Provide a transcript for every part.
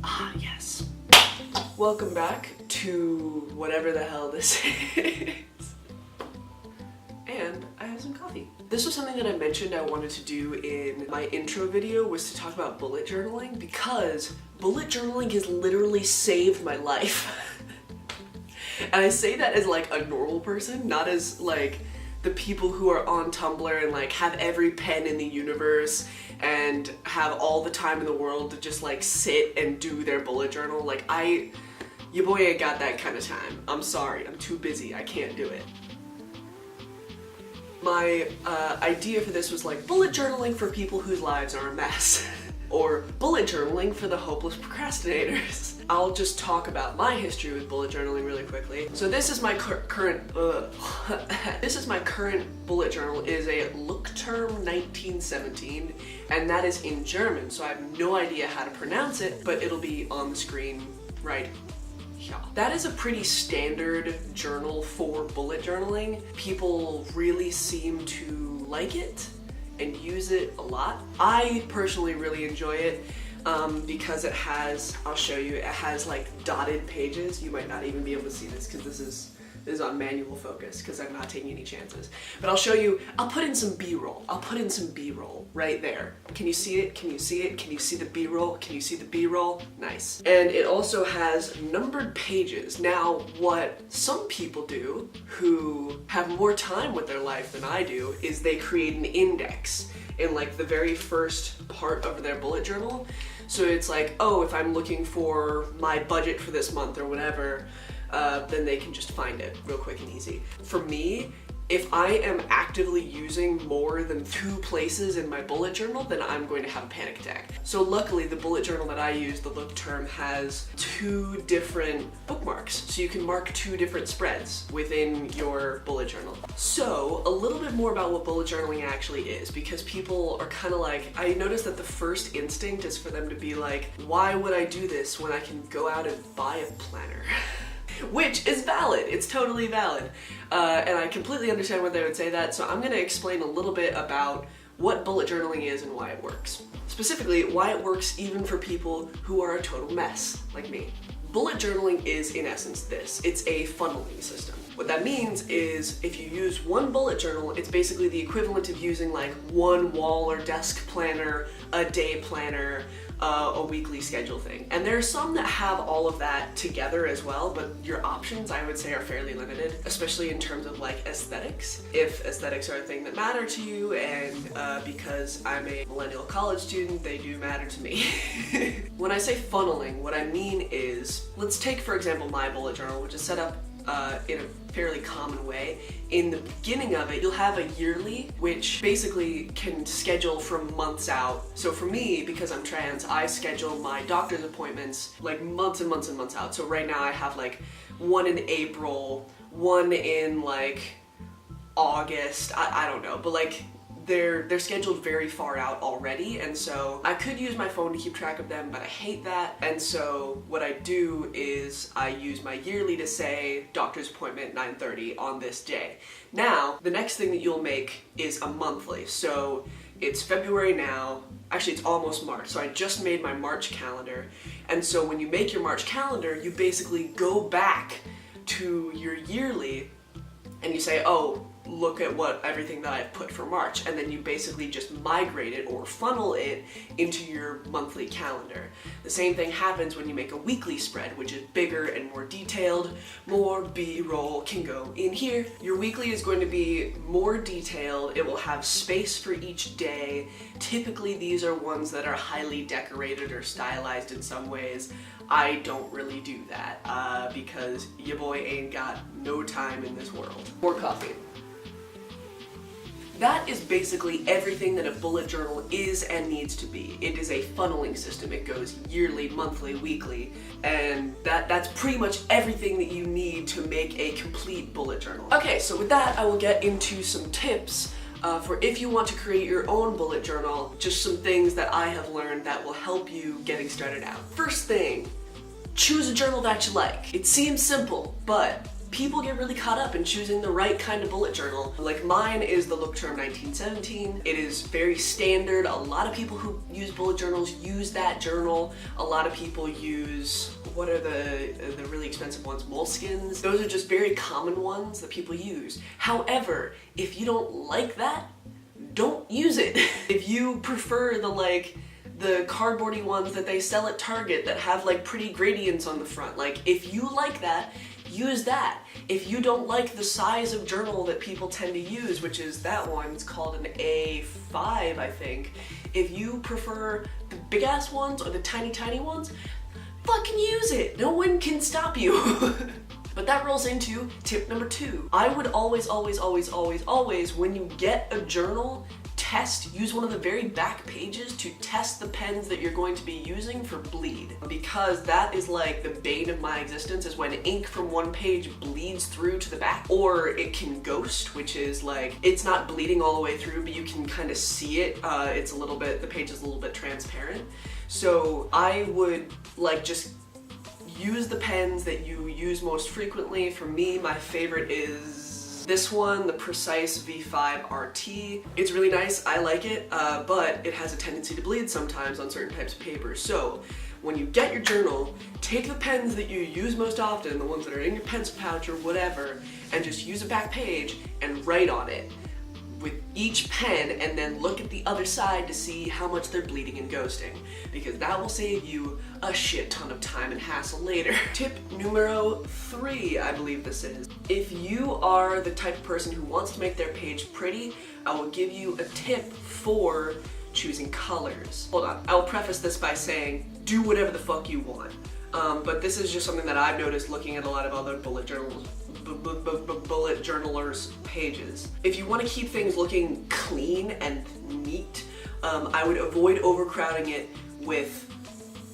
Ah, yes. Welcome back to whatever the hell this is. And I have some coffee. This was something that I mentioned I wanted to do in my intro video, was to talk about bullet journaling, because bullet journaling has literally saved my life. And I say that as like a normal person, not as like the people who are on Tumblr and like have every pen in the universe and have all the time in the world to just like sit and do their bullet journal. Like your boy ain't got that kind of time. I'm sorry, I'm too busy, I can't do it. My idea for this was like bullet journaling for people whose lives are a mess. Or bullet journaling for the hopeless procrastinators. I'll just talk about my history with bullet journaling really quickly. So this is my current bullet journal. It is a Look-Term 1917, and that is in German, so I have no idea how to pronounce it, but it'll be on the screen right here. That is a pretty standard journal for bullet journaling. People really seem to like it and use it a lot. I personally really enjoy it because it has, I'll show you, it has like dotted pages. You might not even be able to see this because this is on manual focus because I'm not taking any chances. But I'll show you, I'll put in some B-roll. I'll put in some B-roll right there. Can you see it? Can you see it? Can you see the B-roll? Can you see the B-roll? Nice. And it also has numbered pages. Now, what some people do who have more time with their life than I do is they create an index in like the very first part of their bullet journal. So it's like, oh, if I'm looking for my budget for this month or whatever, then they can just find it real quick and easy. For me, if I am actively using more than 2 places in my bullet journal, then I'm going to have a panic attack. So luckily, the bullet journal that I use, the Look-Term, has 2 different bookmarks. So you can mark 2 different spreads within your bullet journal. So a little bit more about what bullet journaling actually is, because people are kind of like, I noticed that the first instinct is for them to be like, why would I do this when I can go out and buy a planner? Which is valid, it's totally valid. And I completely understand why they would say that, so I'm gonna explain a little bit about what bullet journaling is and why it works. Specifically, why it works even for people who are a total mess, like me. Bullet journaling is, in essence, this. It's a funneling system. What that means is if you use one bullet journal, it's basically the equivalent of using like one wall or desk planner, a day planner, a weekly schedule thing. And there are some that have all of that together as well, but your options, I would say, are fairly limited, especially in terms of like aesthetics. If aesthetics are a thing that matter to you, and because I'm a millennial college student, they do matter to me. When I say funneling, what I mean is, let's take for example my bullet journal, which is set up in a fairly common way. In the beginning of it, you'll have a yearly, which basically can schedule from months out. So for me, because I'm trans, I schedule my doctor's appointments like months and months and months out. So right now I have like one in April, one in like August, I don't know, but like they're scheduled very far out already, and so I could use my phone to keep track of them, but I hate that. And so what I do is I use my yearly to say doctor's appointment 9:30 on this day. Now, the next thing that you'll make is a monthly. So it's February now, actually it's almost March, so I just made my March calendar. And so when you make your March calendar, you basically go back to your yearly and you say, oh, look at what everything that I've put for March, and then you basically just migrate it or funnel it into your monthly calendar. The same thing happens when you make a weekly spread, which is bigger and more detailed. More B-roll can go in here. Your weekly is going to be more detailed. It will have space for each day. Typically these are ones that are highly decorated or stylized in some ways. I don't really do that because your boy ain't got no time in this world. More coffee. That is basically everything that a bullet journal is and needs to be. It is a funneling system. It goes yearly, monthly, weekly, and that's pretty much everything that you need to make a complete bullet journal. Okay, so with that, I will get into some tips for if you want to create your own bullet journal, just some things that I have learned that will help you getting started out. First thing, choose a journal that you like. It seems simple, but people get really caught up in choosing the right kind of bullet journal. Like mine is the Look Term 1917. It is very standard. A lot of people who use bullet journals use that journal. A lot of people use, what are the really expensive ones? Moleskines. Those are just very common ones that people use. However, if you don't like that, don't use it. If you prefer the cardboardy ones that they sell at Target that have like pretty gradients on the front, like if you like that, use that. If you don't like the size of journal that people tend to use, which is that one, it's called an A5, I think. If you prefer the big ass ones or the tiny ones, fucking use it. No one can stop you. But that rolls into tip number 2. I would always, when you get a journal, use one of the very back pages to test the pens that you're going to be using for bleed. Because that is like the bane of my existence, is when ink from one page bleeds through to the back. Or it can ghost, which is like, it's not bleeding all the way through, but you can kind of see it. The page is a little bit transparent. So I would like just use the pens that you use most frequently. For me, my favorite is this one, the Precise V5 RT. It's really nice, I like it, but it has a tendency to bleed sometimes on certain types of paper. So when you get your journal, take the pens that you use most often, the ones that are in your pencil pouch or whatever, and just use a back page and write on it with each pen, and then look at the other side to see how much they're bleeding and ghosting, because that will save you a shit ton of time and hassle later. Tip numero 3, I believe this is. If you are the type of person who wants to make their page pretty, I will give you a tip for choosing colors. Hold on, I'll preface this by saying, do whatever the fuck you want. But this is just something that I've noticed looking at a lot of other bullet journalers' pages. If you want to keep things looking clean and neat, I would avoid overcrowding it with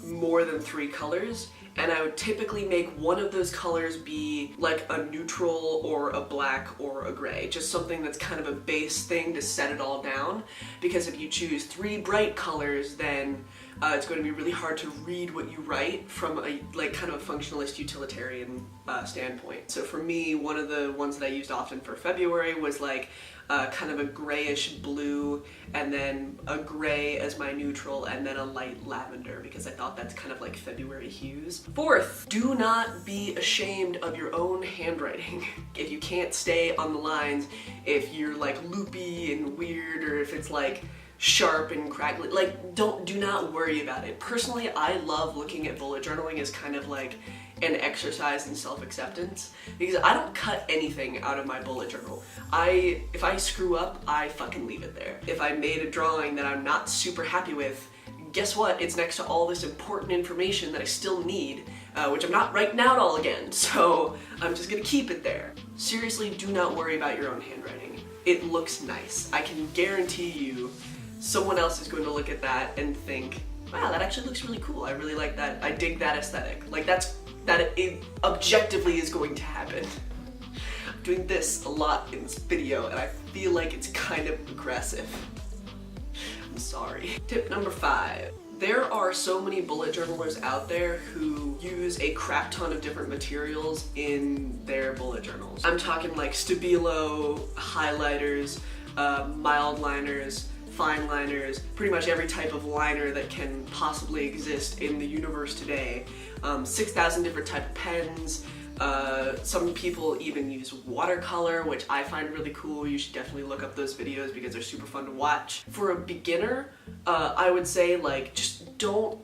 more than 3 colors, and I would typically make one of those colors be like a neutral or a black or a gray, just something that's kind of a base thing to set it all down, because if you choose 3 bright colors, then it's going to be really hard to read what you write from a kind of a functionalist utilitarian standpoint. So for me, one of the ones that I used often for February was like kind of a grayish blue, and then a gray as my neutral, and then a light lavender, because I thought that's kind of like February hues. 4th, do not be ashamed of your own handwriting. If you can't stay on the lines, if you're like loopy and weird, or if it's like sharp and crackly, like do not worry about it. Personally, I love looking at bullet journaling as kind of like an exercise in self-acceptance, because I don't cut anything out of my bullet journal. If I screw up, I fucking leave it there. If I made a drawing that I'm not super happy with, guess what? It's next to all this important information that I still need, which I'm not writing out all again, so I'm just gonna keep it there. Seriously, do not worry about your own handwriting. It looks nice. I can guarantee you someone else is going to look at that and think, wow, that actually looks really cool. I really like that. I dig that aesthetic. Like that it objectively is going to happen. I'm doing this a lot in this video, and I feel like it's kind of aggressive. I'm sorry. Tip number 5. There are so many bullet journalers out there who use a crap ton of different materials in their bullet journals. I'm talking like Stabilo, highlighters, mild liners, fine liners, pretty much every type of liner that can possibly exist in the universe today. 6,000 different type of pens. Some people even use watercolor, which I find really cool. You should definitely look up those videos because they're super fun to watch. For a beginner, I would say like just don't,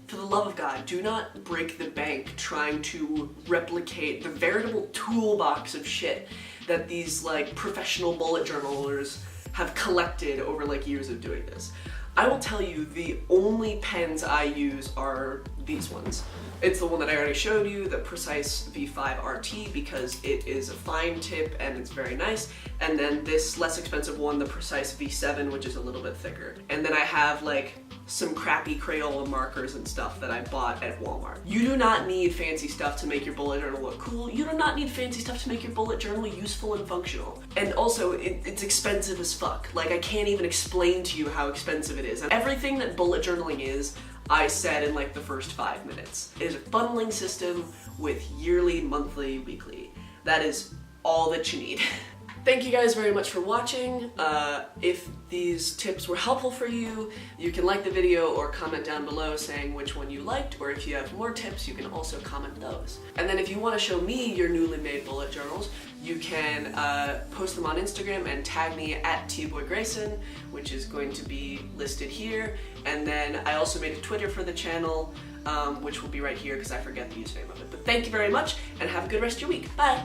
for the love of God, do not break the bank trying to replicate the veritable toolbox of shit that these like professional bullet journalers have collected over like years of doing this. I will tell you, the only pens I use are these ones. It's the one that I already showed you, the Precise V5 RT, because it is a fine tip and it's very nice. And then this less expensive one, the Precise V7, which is a little bit thicker. And then I have like some crappy Crayola markers and stuff that I bought at Walmart. You do not need fancy stuff to make your bullet journal look cool. You do not need fancy stuff to make your bullet journal useful and functional. And also, it's expensive as fuck. Like, I can't even explain to you how expensive it is. And everything that bullet journaling is, I said in like the first 5 minutes. It is a funneling system with yearly, monthly, weekly. That is all that you need. Thank you guys very much for watching. If these tips were helpful for you, you can like the video or comment down below saying which one you liked, or if you have more tips, you can also comment those. And then if you want to show me your newly made bullet journals, you can post them on Instagram and tag me at tboygrayson, which is going to be listed here. And then I also made a Twitter for the channel, which will be right here because I forget the username of it. But thank you very much, and have a good rest of your week. Bye!